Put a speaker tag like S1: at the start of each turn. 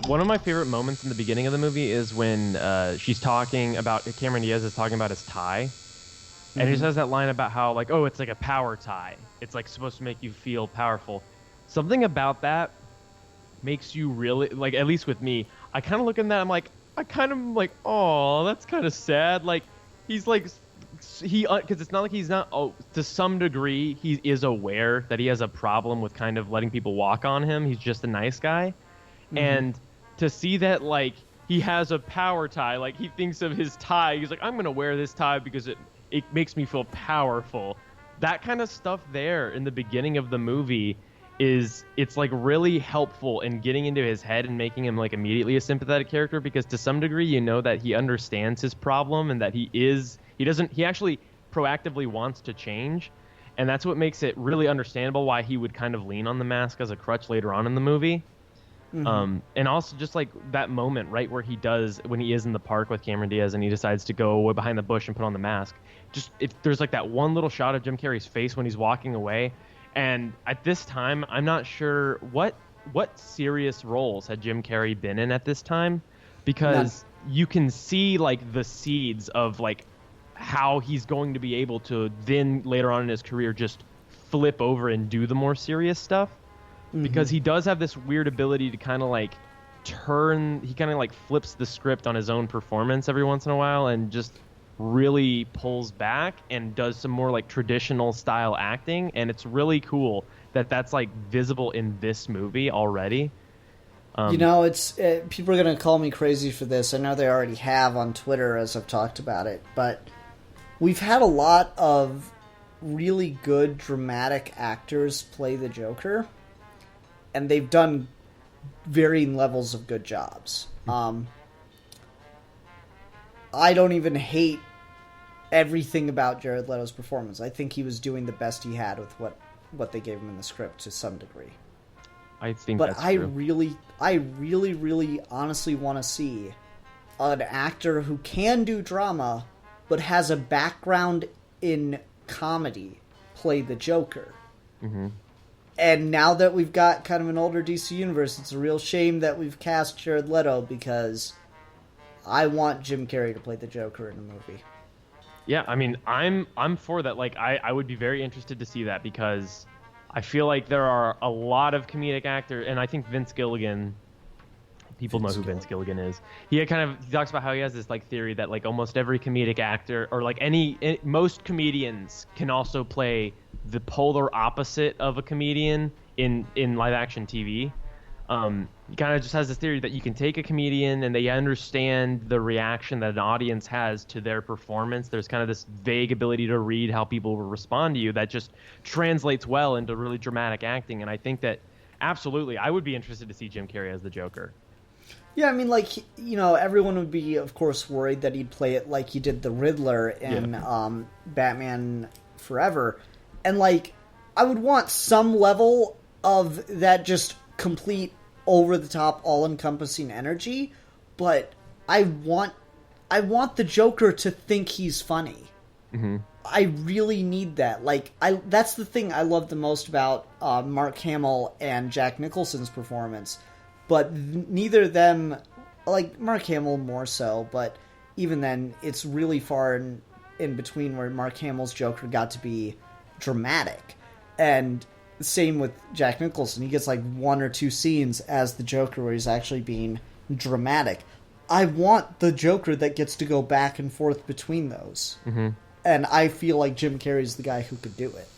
S1: One of my favorite moments in the beginning of the movie is when she's talking about Cameron Diaz is talking about his tie, and he
S2: Mm-hmm.
S1: says that line about how like, oh, it's like a power tie. It's like supposed to make you feel powerful. Something about that makes you really like, at least with me, I kind of look at that. I'm like, I kind of like, oh, that's kind of sad. Like he's like he because it's not like he's not. Oh, to some degree, he is aware that he has a problem with kind of letting people walk on him. He's just a nice guy,
S2: Mm-hmm.
S1: and to see that like he has a power tie, like he thinks of his tie. He's like, I'm gonna wear this tie because it makes me feel powerful. That kind of stuff there in the beginning of the movie it's like really helpful in getting into his head and making him like immediately a sympathetic character, because to some degree you know that he understands his problem and that he actually proactively wants to change, and that's what makes it really understandable why he would kind of lean on the mask as a crutch later on in the movie.
S2: Mm-hmm.
S1: And also just like that moment right where when he is in the park with Cameron Diaz and he decides to go behind the bush and put on the mask. Just if there's like that one little shot of Jim Carrey's face when he's walking away. And at this time, I'm not sure what serious roles had Jim Carrey been in at this time, because you can see like the seeds of like how he's going to be able to then later on in his career just flip over and do the more serious stuff, because he does have this weird ability to kind of like he kind of like flips the script on his own performance every once in a while and just really pulls back and does some more like traditional style acting, and it's really cool that that's like visible in this movie already.
S2: It's people are going to call me crazy for this. I know they already have on Twitter as I've talked about it, but we've had a lot of really good dramatic actors play the Joker, and they've done varying levels of good jobs. I don't even hate everything about Jared Leto's performance. I think he was doing the best he had with what they gave him in the script to some degree.
S1: I think
S2: But
S1: that's
S2: I
S1: true.
S2: really honestly want to see an actor who can do drama but has a background in comedy play the Joker.
S1: Mm-hmm.
S2: And now that we've got kind of an older DC universe, it's a real shame that we've cast Jared Leto, because I want Jim Carrey to play the Joker in a movie.
S1: Yeah, I mean, I'm for that. Like, I would be very interested to see that, because I feel like there are a lot of comedic actors, and I think Vince Gilligan. People know who Vince Gilligan is. He talks about how he has this like theory that like almost every comedic actor, or like most comedians can also play the polar opposite of a comedian in live action TV. He kind of just has this theory that you can take a comedian and they understand the reaction that an audience has to their performance. There's kind of this vague ability to read how people will respond to you that just translates well into really dramatic acting. And I think that absolutely, I would be interested to see Jim Carrey as the Joker.
S2: Yeah, I mean, like, everyone would be, of course, worried that he'd play it like he did the Riddler in Batman Forever. And, like, I would want some level of that just complete, over-the-top, all-encompassing energy, but I want the Joker to think he's funny.
S1: Mm-hmm.
S2: I really need that. Like, that's the thing I love the most about Mark Hamill and Jack Nicholson's performance. But neither of them, like Mark Hamill more so, but even then, it's really far in between where Mark Hamill's Joker got to be dramatic. And same with Jack Nicholson. He gets like one or two scenes as the Joker where he's actually being dramatic. I want the Joker that gets to go back and forth between those.
S1: Mm-hmm.
S2: And I feel like Jim Carrey's the guy who could do it.